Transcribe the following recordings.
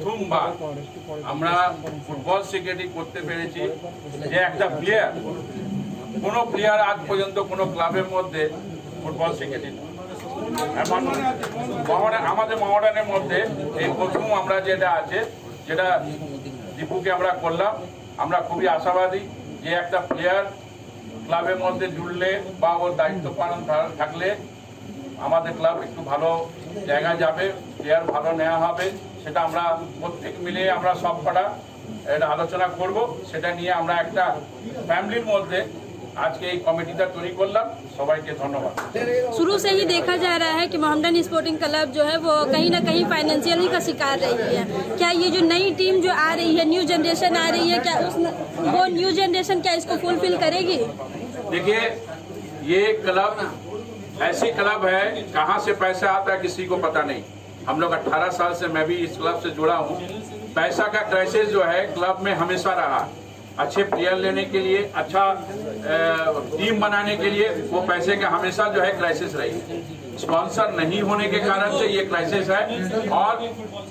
প্রথমবার আমরা football secretary করতে পেরেছি যে একটা প্লেয়ার, কোনো প্লেয়ার আজ পর্যন্ত কোনো ক্লাবের মধ্যে ফুটবল সেক্রেটারি এখন আমাদের মহারানের মধ্যে এই প্রথম আমরা যেটা আছে, যেটা দীপুকে আমরা করলাম। আমরা খুবই আশাবাদী যে একটা প্লেয়ার ক্লাবের মধ্যে জুড়লে বা ওর দায়িত্ব পালন থাকলে আমাদের ক্লাব একটু ভালো জায়গায় যাবে, প্লেয়ার ভালো নেওয়া হবে। সেটা আমরা প্রত্যেক মিলে আমরা সব কটা এটা আলোচনা করব, সেটা নিয়ে আমরা একটা ফ্যামিলির মধ্যে আজকে এই কমিটিটা তৈরি করলাম। সবাইকে ধন্যবাদ। शुरू से ही देखा जा रहा है कि मोहम्मदन स्पोर्टिंग क्लब जो है वो कहीं ना कहीं फाइनेंशियली का शिकार रही है। क्या ये जो नई टीम जो आ रही है, न्यू जनरेशन आ रही है, क्या वो न्यू जनरेशन क्या इसको फुलफिल करेगी? देखिए, ये क्लब ऐसी क्लब है, कहाँ से पैसा आता है किसी को पता नहीं। हम लोग 18 साल से मैं भी इस क्लब से जुड़ा हूँ। पैसा का क्राइसिस जो है क्लब में हमेशा रहा। अच्छे प्लेयर लेने के लिए, अच्छा टीम बनाने के लिए वो पैसे का हमेशा जो है क्राइसिस रही। स्पॉन्सर नहीं होने के कारण से ये क्राइसिस है। और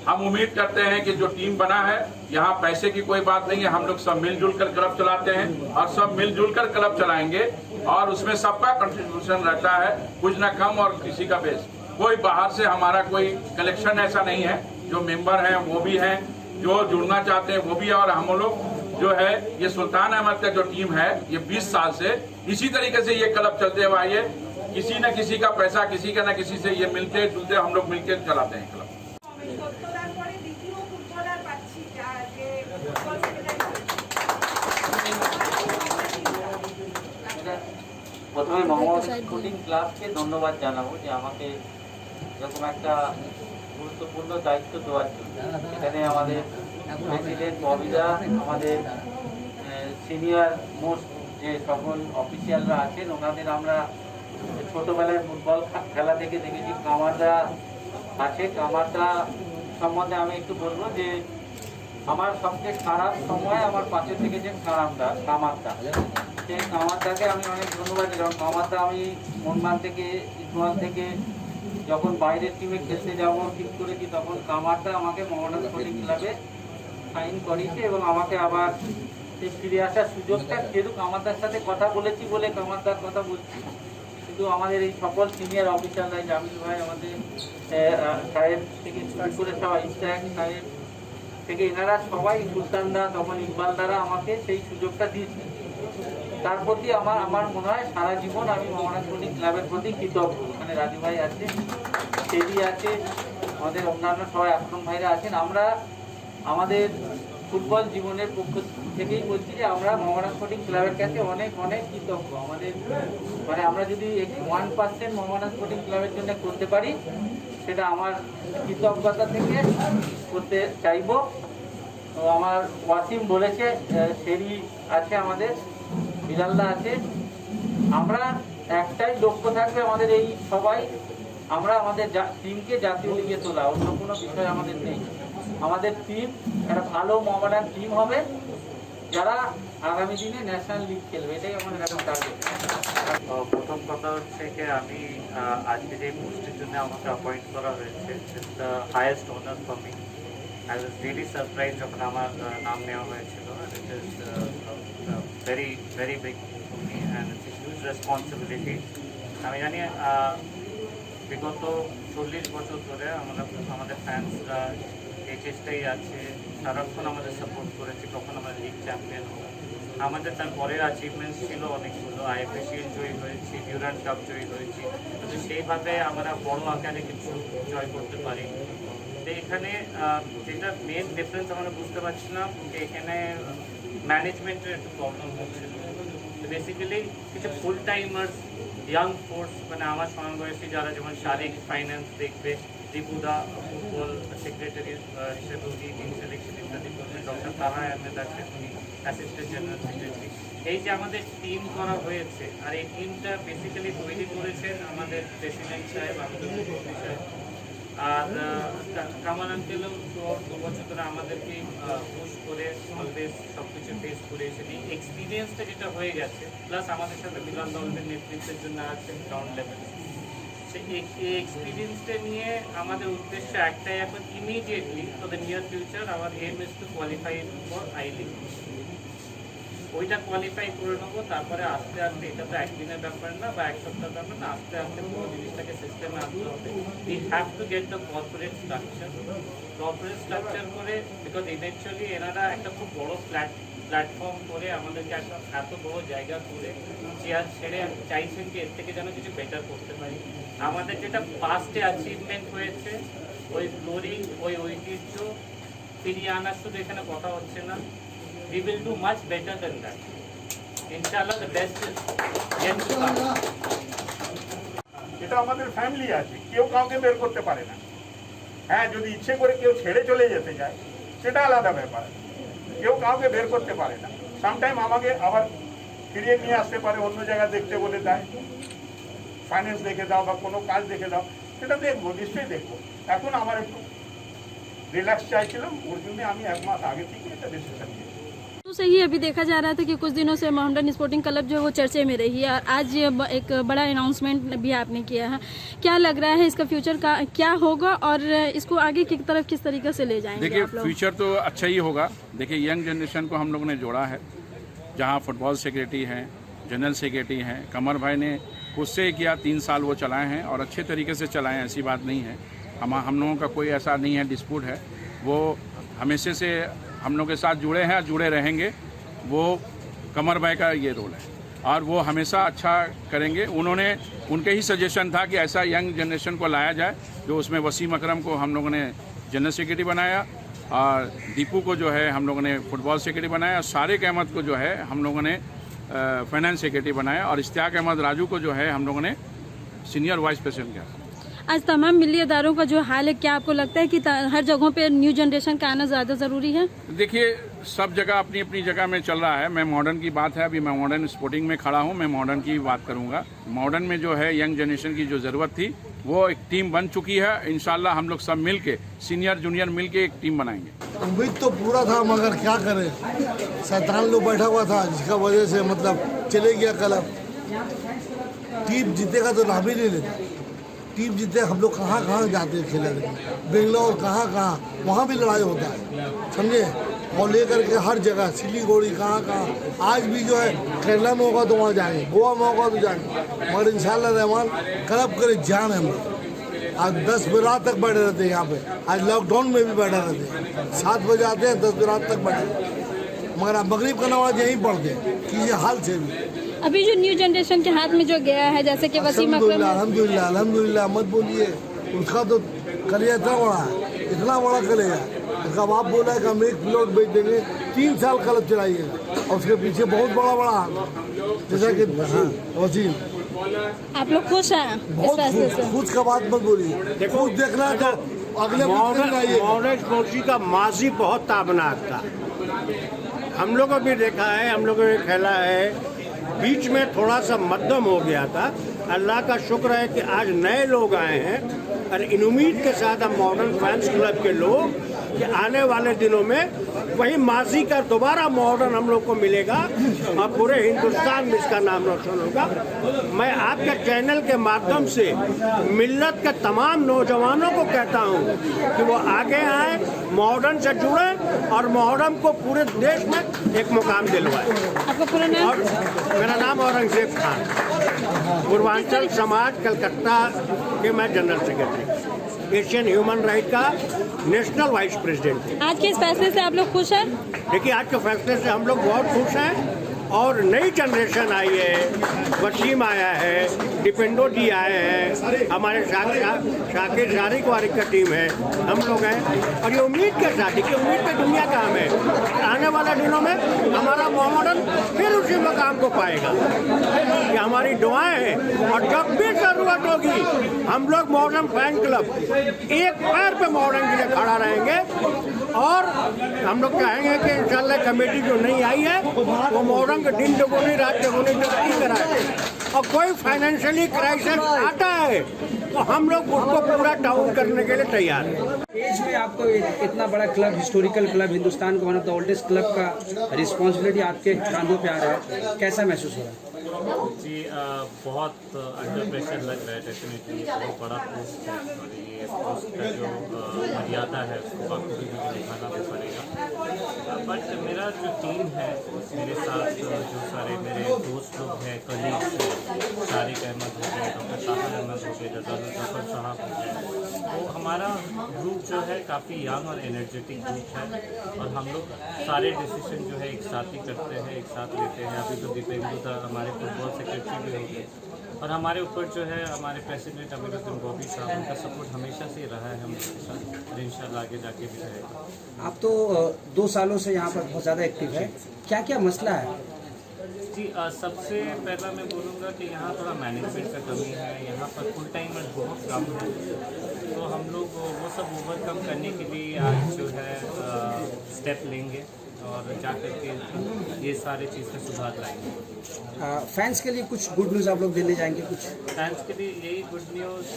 हम उम्मीद करते हैं कि जो टीम बना है, यहाँ पैसे की कोई बात नहीं है। हम लोग सब मिलजुल कर क्लब चलाते हैं और सब मिलजुल कर क्लब चलाएंगे और उसमें सबका कंट्रीब्यूशन रहता है, कुछ ना कम और किसी का बेस। कोई बाहर से हमारा कोई कलेक्शन ऐसा नहीं है। जो मेंबर हैं वो भी हैं, जो जुड़ना चाहते हैं वो भी है। और हम लोग जो है ये सुल्तान अहमद का जो टीम है, ये 20 साल से इसी तरीके से ये क्लब चलते हुए आई है। किसी न किसी का पैसा, किसी का न किसी से ये मिलते जुलते हम लोग मिलकर चलाते हैं क्लब। প্রথমে মোহাম্মদন স্পোর্টিং ক্লাবকে ধন্যবাদ জানাবো যে আমাকে এরকম একটা গুরুত্বপূর্ণ দায়িত্ব দেওয়ার জন্য। এখানে আমাদের প্রেসিডেন্ট ববিদা, আমাদের সিনিয়র মোস্ট যে সকল অফিসিয়ালরা আছেন, ওনাদের আমরা ছোটবেলায় ফুটবল খেলা থেকে দেখেছি। কামারদা আছে, কামারদা সম্বন্ধে আমি একটু বলবো যে আমার সবচেয়ে খারাপ সময় আমার পাশে থেকেছেন কামারদা। সেই কামারদাকে আমি অনেক ধন্যবাদ দিই। কারণ কামারদা আমি মনমান থেকে, ইসমাল থেকে যখন বাইরের টিমে খেলতে যাব ঠিক করেছি, তখন কামারদা আমাকে মোহাম্মদন স্পোর্টিং ক্লাবে সাইন করিয়েছে এবং আমাকে আবার সেই ফিরে আসার সুযোগটা, যেহেতু কামারদার সাথে কথা বলেছি বলে কামারদার কথা বলছি, কিন্তু আমাদের এই সকল সিনিয়র অফিসাররা, জামিল ভাই, আমাদের সাহেব থেকে শুরু করে সবাই, ইস্তাক সাহেব থেকে এনারা সবাই, সুলতানদা, তখন ইকবাল দ্বারা আমাকে সেই সুযোগটা দিয়েছে। তার প্রতি আমার মনে হয় সারা জীবন আমি মোহাম্মদন স্পোর্টিং ক্লাবের প্রতি কৃতজ্ঞ। এখানে রাজু ভাই আছে, সেদি আছে, আমাদের অন্যান্য সবাই আক্রম ভাইরা আছেন। আমরা আমাদের ফুটবল জীবনের পক্ষ থেকেই বলছি যে আমরা মোহাম্মদন স্পোর্টিং ক্লাবের কাছে অনেক অনেক কৃতজ্ঞ। আমাদের মানে আমরা যদি 1% মোহাম্মদন স্পোর্টিং ক্লাবের জন্য করতে পারি, সেটা আমার কৃতজ্ঞতা থেকে করতে চাইব। তো আমার ওয়াসিম বলেছে, সেরি আছে, আমাদের বিলালদা আছে। আমরা একটাই লক্ষ্য থাকবে আমাদের এই সবাই, আমরা আমাদের টিমকে জাতীয় লিগে তোলা, অন্য কোনো বিষয় আমাদের নেই। আমাদের টিম একটা ভালো মোহাম্মদান টিম হবে, যারা আগামী দিনে ন্যাশনাল লিগ খেলবে, এটাই আমাদের একটা টার্গেট। প্রথম কথা হচ্ছে যে আমি আজকে যে পোস্টের জন্য আমাকে অ্যাপয়েন্ট করা হয়েছে, it's the highest honour for me. I was really surprise যখন আমার নাম নেওয়া হয়েছিল। It is very very big for me and it's a huge responsibility. আমি জানি বিগত 40 বছর ধরে আমাদের ফ্যান্সরা এই চেষ্টাই আছে, সারাক্ষণ আমাদের সাপোর্ট করেছে, কখন আমরা লিগ চ্যাম্পিয়ন হবো। আমাদের তারপরের অ্যাচিভমেন্টস ছিল অনেকগুলো, আইএফএসিএল জয়ী হয়েছি, ডিউরান্ড কাপ জয়ী হয়েছি, কিন্তু সেইভাবে আমরা বড় আকারে কিছু জয় করতে পারি। তো এখানে যেটা মেন ডিফারেন্স আমরা বুঝতে পারছিলাম যে এখানে ম্যানেজমেন্টের একটু প্রবলেম হচ্ছিল। তো বেসিক্যালি কিছু ফুল টাইমার্স ইয়াং ফোর্স, মানে আমার সমবয়সী যারা, যেমন শারীরিক ফাইন্যান্স দেখবে, দীপুদা ফুটবল সেক্রেটারি হিসেবে উনি টিম সিলেকশন ইত্যাদি করবেন, ডক্টর তারা আহমেদ আছেন, উনি অ্যাসিস্ট্যান্ট জেনারেল সেক্রেটারি। এই যে আমাদের টিম করা হয়েছে, আর এই টিমটা বেসিক্যালি তৈরি করেছেন আমাদের প্রেসিডেন্ট সাহেব, আমাদের মুখ্যমন্ত্রী সাহেব। আর কামাল আঙ্কেলও 2 বছর ধরে আমাদেরকে পুশ করে অলওয়েজ সব কিছু ফেস করে এসে এই এক্সপিরিয়েন্সটা যেটা হয়ে গেছে, প্লাস আমাদের সাথে বিলাল দলের নেতৃত্বের জন্য আছেন গ্রাউন্ড লেভেলে। এই এক্সপিরিয়েন্সটা নিয়ে আমাদের উদ্দেশ্য একটাই, এখন immediately for the near future our aim is to qualify for I league. ওইটা কোয়ালিফাই করে নেবো, তারপরে আস্তে আস্তে, এটা তো একদিনের ব্যাপার না বা এক সপ্তাহের ব্যাপার না, আস্তে আস্তে পুরো জিনিসটাকে সিস্টেমে আনতে হবে। We have to get the corporate structure করে, বিকজ ইভেনচুয়ালি এনারা একটা খুব বড় প্ল্যাটফর্ম করে আমাদেরকে একটা এত বড় জায়গা করে চেয়ার ছেড়ে চাইছেন কি এর থেকে যেন কিছু বেটার করতে পারি। আমাদের যেটা পাস্টে অ্যাচিভমেন্ট হয়েছে, ওই গ্লোরি, ওই ঐতিহ্য ফিরিয়ে আনার শুধু এখানে কথা হচ্ছে না। We will do much better than that. Inshallah, the best is yet to come. এটা আমাদের ফ্যামিলি আছে, কেউ কাউকে বের করতে পারে না। হ্যাঁ, যদি ইচ্ছে করে কেউ ছেড়ে চলে যেতে যায় সেটা আলাদা ব্যাপার, কেউ কাউকে বের করতে পারে না। সামটাইম আমাকে আবার ফিরিয়ে নিয়ে আসতে পারে, অন্য জায়গা দেখতে বলে দেয়, ফাইন্যান্স দেখে দাও বা কোনো কাজ দেখে দাও, সেটা দেখবো, নিশ্চয়ই দেখবো। এখন আমার একটু রিল্যাক্স চাইছিলাম, ওর জন্য আমি 1 মাস আগে থেকে এটা ডিসিশন নিয়েছি। तो सही अभी देखा जा रहा था कि कुछ दिनों से मोहम्मडन स्पोर्टिंग क्लब जो है वो चर्चे में रही है और आज ये एक बड़ा अनाउंसमेंट भी आपने किया है। क्या लग रहा है इसका फ्यूचर का क्या होगा और इसको आगे की तरफ किस तरीके से ले जाएंगे? देखिए, आप लोग? फ्यूचर तो अच्छा ही होगा। देखिए, यंग जनरेशन को हम लोगों ने जोड़ा है, जहाँ फुटबॉल सेक्रेटरी हैं, जनरल सेक्रेटरी हैं। कमर भाई ने खुद से किया, 3 साल वो चलाए हैं और अच्छे तरीके से चलाए हैं, ऐसी बात नहीं है। हम लोगों का कोई ऐसा नहीं है डिस्प्यूट है, वो हमेशा से हम लोग के साथ जुड़े हैं और जुड़े रहेंगे। वो कमर भाई का ये रोल है और वो हमेशा अच्छा करेंगे। उनके ही सजेशन था कि ऐसा यंग जनरेशन को लाया जाए, जो उसमें वसीम अकरम को हम लोगों ने जनरल सेक्रेटरी बनाया और दीपू को जो है हम लोगों ने फुटबॉल सेक्रेटरी बनाया, और सारिक अहमद को जो है हम लोगों ने फाइनेंस सेक्रेटरी बनाया और इश्तियाक अहमद राजू को जो है हम लोगों ने सीनियर वाइस प्रेसिडेंट किया। आज तमाम मिली अदारों का जो हाल है, क्या आपको लगता है कि हर जगहों पे न्यू जनरेशन का आना ज़्यादा ज़रूरी है? देखिए, सब जगह अपनी अपनी जगह में चल रहा है। मैं मॉडर्न की बात है, अभी मैं मॉडर्न स्पोर्टिंग में खड़ा हूँ, मैं मॉडर्न की बात करूँगा। मॉडर्न में जो है यंग जनरेशन की जो ज़रूरत थी, वो एक टीम बन चुकी है। इंशाल्लाह हम लोग सब मिल के, सीनियर जूनियर मिल के एक टीम बनाएंगे। उम्मीद तो पूरा था, मगर क्या करें, शैतान लोग बैठा हुआ था, जिसका वजह से मतलब चले गया क्लब। टीम जीतेगा तो नाम ही नहीं लेता। टीम जीते हम लोग कहाँ कहाँ जाते हैं खेलने, बेंगलोर कहाँ कहाँ, वहाँ भी लड़ाई होता है, समझे। और लेकर के हर जगह सिलीगुड़ी कहाँ कहाँ, आज भी जो है केरला में होगा तो वहाँ जाएंगे, गोवा में होगा तो जाएंगे, मगर इंशाल्लाह रहमान क्लब करे जान है। हम आज 10 बजे रात तक बैठे रहते हैं यहाँ पे, आज लॉकडाउन में भी बैठे रहते हैं, 7 बजे आते हैं, 10 बजे रात तक बैठे, मगर आप मगरिब का नमाज यहीं पढ़ते हैं कि ये हाल से भी। अभी जो न्यू जनरेशन के हाथ में जो गया है, जैसे कि वसीम अकरम, अल्हम्दुलिल्लाह अल्हम्दुलिल्लाह मत बोलिए, उसका तो कलिया इतना बड़ा है, इतना बड़ा कलिया। उसका बाप बोला है कि हम 1 प्लॉट बेच देंगे, 3 साल क्लब चलाइएगा, और उसके पीछे बहुत बड़ा बड़ा जैसा कि वसीम। आप लोग खुश हैं इस फैसले से? खुश का बात मत बोलिए, खुश देखना है तो अगले मॉडर्न स्पोर्ट्स का माजी बहुत ताबनाक था। हम लोगों भी देखा है, हम लोगों ने खेला है, बीच में थोड़ा सा मध्यम हो गया था। अल्लाह का शुक्र है कि आज नए लोग आए हैं और इन उम्मीद के साथ हम मॉडर्न फैंस क्लब के लोग कि आने वाले दिनों में वही माजी का दोबारा मॉडर्न हम लोग को मिलेगा और पूरे हिंदुस्तान में इसका नाम रोशन होगा। मैं आपके चैनल के माध्यम से मिल्लत के तमाम नौजवानों को कहता हूं कि वो आगे आए, मॉडर्न से जुड़े और मॉडर्न को पूरे देश में एक मुकाम दिलवाए। आपका पूरा नाम? और मेरा नाम औरंगजेब खान, पूर्वांचल समाज कलकत्ता के मैं general secretary, Asian human right का नेशनल वाइस प्रेसिडेंट। आज के इस फैसले से आप लोग खुश हैं? देखिए, आज के फैसले से हम लोग बहुत खुश हैं और नई जनरेशन आई है, वसीम आया है, डिपेंडो जी आए हैं, हमारे शाकिर शारिक वारिक का टीम है, हम लोग हैं और ये उम्मीद के साथ, देखिए उम्मीद की दुनिया काम है, आने वाले दिनों में हमारा मॉडर्न फिर उसी मकाम को पाएगा। ये हमारी दुआएं हैं और जब भी जरूरत होगी हम लोग मॉडर्न फैन क्लब एक पैर पे मॉडर्न के लिए खड़ा रहेंगे और हम लोग चाहेंगे कि इंशाल्लाह कमेटी जो नई आई है वो मॉडर्न के दिन दुगुनी रात चौगुनी तरक्की कराए और कोई फाइनेंशियली क्राइसिस आता है तो हम लोग उसको पूरा डाउन करने के लिए तैयार हैं। एज में आपको इतना बड़ा क्लब, हिस्टोरिकल क्लब, हिंदुस्तान का one of the oldest club का रिस्पॉन्सिबिलिटी आपके कांधों पे आ रहा है, कैसा महसूस हो रहा है? जी बहुत अंडर प्रेशर लग रहा है डेफिनेटली। बहुत बड़ा पोस्ट है और ये पोस्ट का जो मर्यादा है उसको बाकी भी निभाना भी पड़ेगा। बट मेरा जो टीम है, मेरे साथ जो सारे मेरे दोस्त लोग हैं, कलीग्स हैं, तारिक अहमद हो गए, डॉक्टर ताहिर अहमद हो गए, जफर साहब हो गए, तो हमारा ग्रुप जो है काफ़ी यंग और एनर्जेटिक ग्रुप है और हम लोग सारे डिसीजन जो है एक साथ ही करते हैं, एक साथ लेते हैं। अभी तो दीपेंदु था हमारे फुटबॉल सेक्रेटरी भी हो गए और हमारे ऊपर जो है हमारे प्रेसिडेंट अमीरुद्दीन बॉबी साहब, उनका सपोर्ट हमेशा से रहा है हम लोग के साथ और इंशाल्लाह आगे जाके भी रहेगा। आप तो 2 सालों से यहाँ पर बहुत ज़्यादा एक्टिव है, क्या क्या मसला है? जी सबसे पहला मैं बोलूँगा कि यहाँ थोड़ा मैनेजमेंट का कमी है। यहाँ पर फुल टाइमर बहुत कम है, तो हम लोग वो सब ओवरकम करने के लिए आज जो है स्टेप लेंगे और जाकर के ये सारे चीज़ में सुधार लाएंगे। फैंस के लिए कुछ गुड न्यूज़ आप लोग देने जाएंगे? कुछ फैंस के लिए यही गुड न्यूज़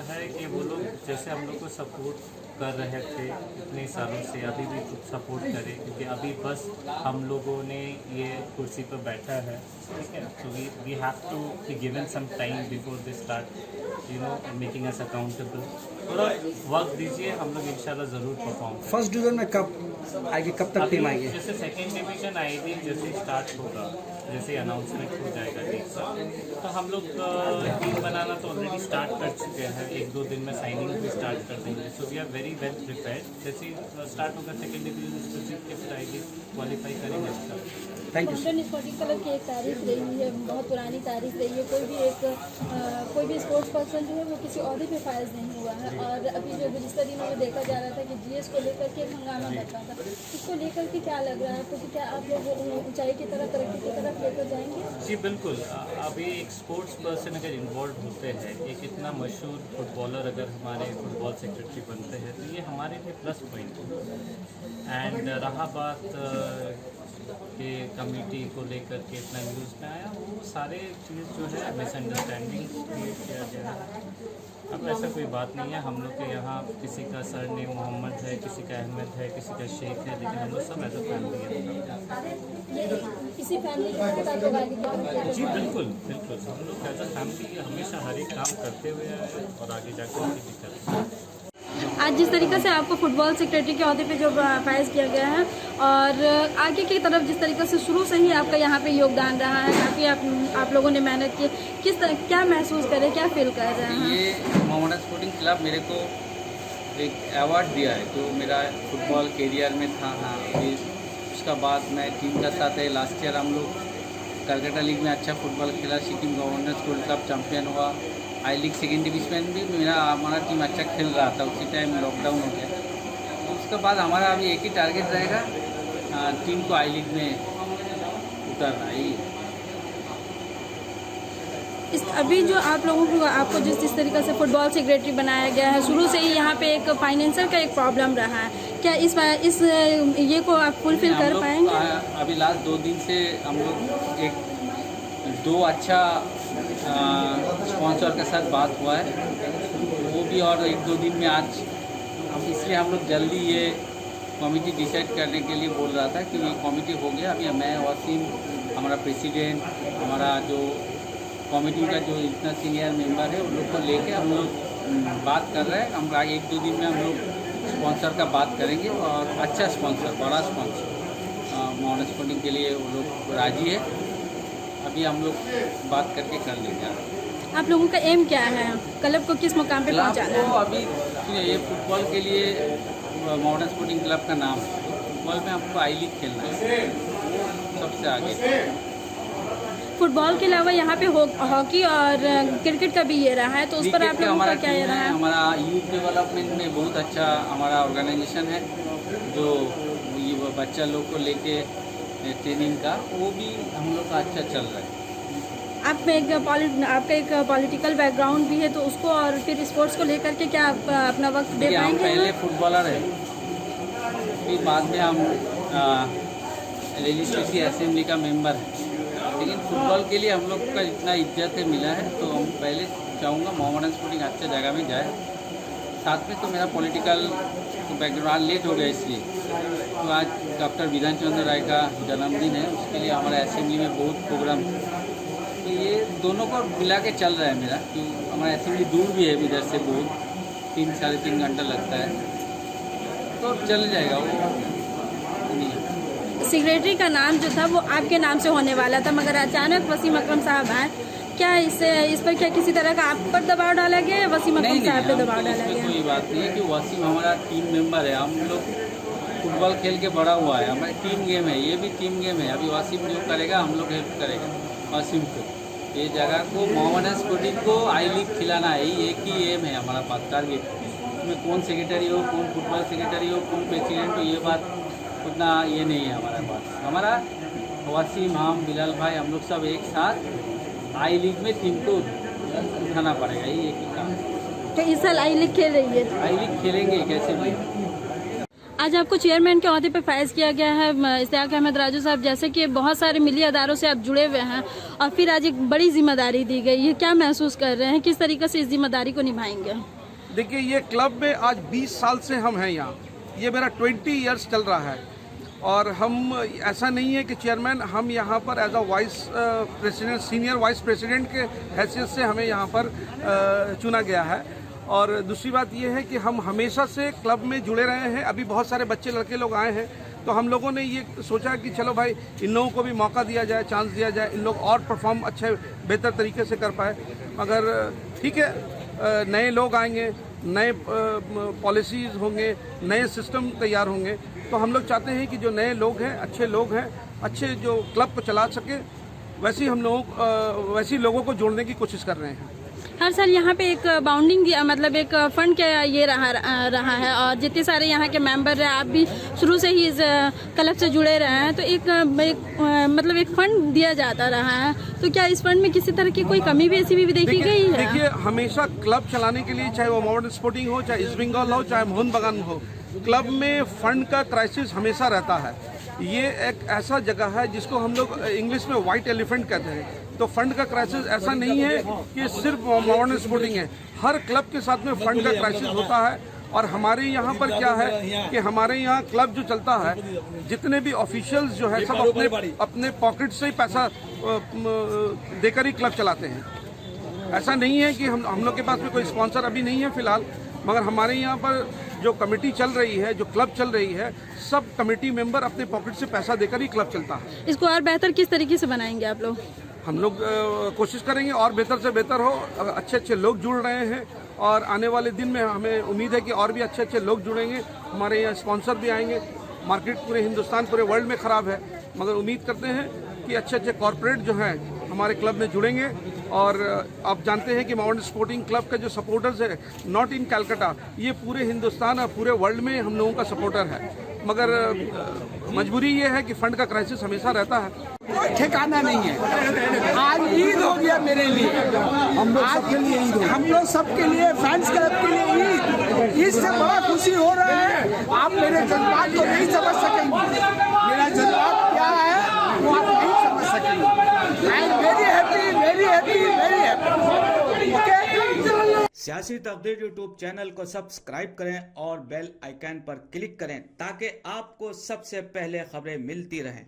है कि वो लोग जैसे हम लोग को सपोर्ट कर रहे थे इतने सालों से, अभी भी कुछ सपोर्ट करें, क्योंकि अभी बस हम लोगों ने ये कुर्सी पर बैठा है, ठीक है। So we have to be given some time before they start making us accountable. थोड़ा वक्त दीजिए, हम लोग इंशाल्लाह ज़रूर परफॉर्म। फर्स्ट डिवीजन में कब आएगी, कब तक टीम आएगी? जैसे सेकेंड डिवीजन आएगी, जैसे स्टार्ट होगा, जैसे अनाउंसमेंट हो जाएगा टीम का, तो हम लोग टीम बनाना तो ऑलरेडी स्टार्ट कर चुके हैं। 1-2 दिन में साइनिंग भी स्टार्ट कर देंगे। So we are very well prepared. जैसे स्टार्ट होगा सेकेंड डिवीजन तो जीत के फिर आएगी, क्वालिफाई करेंगे अच्छा। Thank you. Mohammedan Sporting Club की एक तारीख रही है, बहुत पुरानी तारीख रही है। कोई भी स्पोर्ट्स पर्सन जो है वो किसी अहदे पे फायज नहीं हुआ है और अभी जो गुज़िश्ता दिनों में देखा जा रहा था कि जीएस को लेकर के एक हंगामा मच रहा था, इसको लेकर के क्या लग रहा है आपको कि क्या आप लोग ऊंचाई की तरफ, तरक्की की तरफ लेकर जाएंगे? जी बिल्कुल। अभी एक स्पोर्ट्स पर्सन अगर इन्वॉल्व होते हैं, एक इतना मशहूर फुटबॉलर अगर हमारे फुटबॉल सेक्रेटरी बनते हैं, तो ये हमारे लिए प्लस पॉइंट है। एंड रहा बात कि कमेटी को लेकर के इतना न्यूज़ में आया, वो सारे चीज़ जो है मिसअंडरस्टैंडिंग क्रिएट किया गया है। अब ऐसा कोई बात नहीं है। हम लोग के यहाँ किसी का सरनेम मोहम्मद है, किसी का अहमद है, किसी का शेख है, लेकिन हम लोग सब एज अ फैमिली है। इसी फैमिली के साथ आप लोग आगे क्या? जी बिल्कुल बिल्कुल, हम लोग एज अ फैमिली हमेशा हर एक काम करते हुए आए हैं और आगे जाकर भी करते हैं। आज जिस तरीके से आपको फुटबॉल सेक्रेटरी के अहदे पे जो फाइज किया गया है और आगे की तरफ जिस तरीके से शुरू से ही आपका यहाँ पे योगदान रहा है, काफ़ी आप लोगों ने मेहनत की, किस तरह क्या महसूस करें, क्या फील कर रहे हैं? ये मोहम्मडन स्पोर्टिंग क्लब मेरे को एक अवार्ड दिया है जो मेरा फुटबॉल करियर में था। हाँ, फिर उसका बाद मैं टीम का साथ है। लास्ट ईयर हम लोग कलकत्ता लीग में अच्छा फुटबॉल खेला, Sikkim governor school cup champion हुआ, आई लीग सेकेंड डिवीजन भी हमारा टीम अच्छा खेल रहा था। उसी टाइम लॉकडाउन हो गया, तो उसके बाद हमारा अभी एक ही टारगेट रहेगा, टीम को आई लीग में उतारना ही। अभी जो आप लोगों को आपको जिस तरीके से फुटबॉल सेक्रेटरी बनाया गया है, शुरू से ही यहाँ पे एक फाइनेंशियल का एक प्रॉब्लम रहा है, क्या इस ये को आप फुलफिल कर पाएंगे? अभी लास्ट 2 दिन से हम लोग 2 अच्छा स्पॉन्सर के साथ बात हुआ है, वो भी और 1-2 दिन में आज इसलिए हम लोग जल्दी ये कमेटी डिसाइड करने के लिए बोल रहा था कि ये कमेटी हो गया। अभी मैं वसीम, हमारा प्रेसिडेंट, हमारा जो कमेटी का जो इतना सीनियर मेंबर है, उन लोग को लेके हम लोग बात कर रहे हैं। हम 1-2 दिन में हम लोग स्पॉन्सर का बात करेंगे और अच्छा स्पॉन्सर, बड़ा स्पॉन्सर मोहम्मडन स्पोर्टिंग के लिए वो लोग राजी है। अभी हम लोग बात करके कर लेंगे। आप लोगों का एम क्या है, क्लब को किस मुकाम पे पहुंचाना है? अभी ये फुटबॉल के लिए मोहम्मडन स्पोर्टिंग क्लब का नाम है। फुटबॉल में हमको आई लीग खेलना है, सबसे आगे। फुटबॉल के अलावा यहाँ पे हॉकी और क्रिकेट का भी ये रहा है, तो उस पर आप लोगों का क्या रहा है? हमारा यूथ डेवलपमेंट में बहुत अच्छा हमारा ऑर्गेनाइजेशन है, जो ये बच्चा लोग को लेके ट्रेनिंग का, वो भी हम लोग का अच्छा चल रहा है। आपका एक पॉलिटिकल बैकग्राउंड भी है, तो उसको और फिर स्पोर्ट्स को लेकर के क्या आप अपना वक्त दे पाएंगे? हम पहले फुटबॉलर है, फिर बाद में हम लेजिस्लेटिव असेंबली का मेंबर है, लेकिन फुटबॉल के लिए हम लोग का इतना इज्जत है मिला है, तो हम पहले चाहूँगा मोहम्मडन स्पोर्टिंग अच्छा जगह में जाए। साथ में तो मेरा पॉलिटिकल बैकग्राउंड लेट हो गया, इसलिए तो आज डॉक्टर विधान चंद्र राय का जन्मदिन है, उसके लिए हमारा असेंबली में बहुत प्रोग्राम, तो दोनों को मिला के चल रहा है मेरा, क्यों हमारा एक्चुअली दूर भी है इधर से बहुत, 3-3.5 घंटा लगता है, तो चल जाएगा वो। सेक्रेटरी का नाम जो था वो आपके नाम से होने वाला था, मगर अचानक वसीम अकरम साहब आए, क्या इस पर क्या किसी तरह का आप पर दबाव डाला गया या वसीम अकरम साहब पे दबाव डाला गया? कोई बात नहीं है कि वसीम हमारा टीम मेंबर है, हम लोग फुटबॉल खेल के बड़ा हुआ है, हमारी टीम गेम है, ये भी टीम गेम है। अभी वसीम जो करेगा हम लोग हेल्प करेगा वसीम को, ये जगह को मोहम्मडन स्पोर्टिंग को आई लीग खिलाना है, एक ही एम है हमारा पास टारगेट। उसमें कौन सेक्रेटरी हो, कौन फुटबॉल सेक्रेटरी हो, कौन प्रेसिडेंट हो, ये बात उतना ये नहीं है हमारे पास। हमारा वसीम, हम, बिलाल भाई, हम लोग सब एक साथ आई लीग में टीम को उठाना पड़ेगा, ये एक ही काम है। तो इस साल आई लीग खेल रही है? आई लीग खेलेंगे कैसे भी। आज आपको चेयरमैन के ओहदे पे फायज किया गया है इश्तियाक अहमद राजू साहब, जैसे कि बहुत सारे मिली अदारों से आप जुड़े हुए हैं और फिर आज एक बड़ी जिम्मेदारी दी गई है, क्या महसूस कर रहे हैं, किस तरीके से इस जिम्मेदारी को निभाएंगे? देखिए, ये क्लब में आज 20 साल से हम हैं यहाँ, ये मेरा 20 ईयर्स चल रहा है और हम ऐसा नहीं है कि चेयरमैन, हम यहाँ पर as a vice president, senior vice president के हैसियत से हमें यहाँ पर चुना गया है। और दूसरी बात ये है कि हम हमेशा से क्लब में जुड़े रहे हैं, अभी बहुत सारे बच्चे लड़के लोग आए हैं, तो हम लोगों ने ये सोचा कि चलो भाई इन लोगों को भी मौका दिया जाए, चांस दिया जाए, इन लोग और परफॉर्म अच्छे बेहतर तरीके से कर पाए। मगर ठीक है, नए लोग आएंगे, नए पॉलिसीज़ होंगे, नए सिस्टम तैयार होंगे, तो हम लोग चाहते हैं कि जो नए लोग हैं, अच्छे लोग हैं, अच्छे जो क्लब को चला सके, वैसे हम लोग वैसे लोगों को जोड़ने की कोशिश कर रहे हैं। हर साल यहाँ पे एक बाउंडिंग दिया, मतलब एक फंड का ये रहा है और जितने सारे यहाँ के मेंबर हैं, आप भी शुरू से ही इस क्लब से जुड़े रहे हैं, तो मतलब एक फंड दिया जाता रहा है, तो क्या इस फंड में किसी तरह की कोई कमी भी ऐसी भी देखी गई है? देखिए, हमेशा क्लब चलाने के लिए, चाहे वो मोहम्मडन स्पोर्टिंग हो, चाहे ईस्ट बंगाल हो, चाहे मोहन बागान हो, क्लब में फंड का क्राइसिस हमेशा रहता है। ये एक ऐसा जगह है जिसको हम लोग इंग्लिश में वाइट एलिफेंट कहते हैं, तो फंड का क्राइसिस ऐसा नहीं है कि सिर्फ मोहम्मडन स्पोर्टिंग है, हर क्लब के साथ में फंड का क्राइसिस होता है। और हमारे यहाँ पर क्या है कि हमारे यहाँ क्लब जो चलता है, जितने भी ऑफिशियल्स जो है सब अपने पॉकेट से ही पैसा देकर ही क्लब चलाते हैं। ऐसा नहीं है कि हम लोग के पास में कोई स्पॉन्सर अभी नहीं है फिलहाल, मगर हमारे यहाँ पर जो कमेटी चल रही है, जो क्लब चल रही है, सब कमेटी मेंबर अपने पॉकेट से पैसा देकर ही क्लब चलता है। इसको और बेहतर किस तरीके से बनाएंगे आप लोग? हम लोग कोशिश करेंगे और बेहतर से बेहतर हो, अच्छे अच्छे लोग जुड़ रहे हैं और आने वाले दिन में हमें उम्मीद है कि और भी अच्छे अच्छे लोग जुड़ेंगे, हमारे यहाँ स्पॉन्सर भी आएंगे। मार्केट पूरे हिंदुस्तान, पूरे वर्ल्ड में ख़राब है, मगर उम्मीद करते हैं कि अच्छे अच्छे कॉरपोरेट जो हैं हमारे क्लब में जुड़ेंगे। और आप जानते हैं कि मोहम्मडन स्पोर्टिंग क्लब के जो सपोर्टर्स है, नॉट इन कैलकाटा, ये पूरे हिंदुस्तान और पूरे वर्ल्ड में हम लोगों का सपोर्टर है, मगर मजबूरी ये है कि फंड का क्राइसिस हमेशा रहता है। कोई ठिकाना नहीं है। आज ईद हो गया मेरे लिए, हम लोग सबके लिए ईद, हम लोग सबके लिए, फैंस क्लब के लिए ईद। इससे बड़ा खुशी हो रहा है, आप मेरे जज्बात को नहीं समझ सकेंगे, मेरा जज्बात क्या है वो आप नहीं समझ सकेंगे। I am very happy, very happy, very happy. Okay, सियासी तकदीर यूट्यूब चैनल को सब्सक्राइब करें और बेल आइकन पर क्लिक करें ताकि आपको सबसे पहले खबरें मिलती रहें।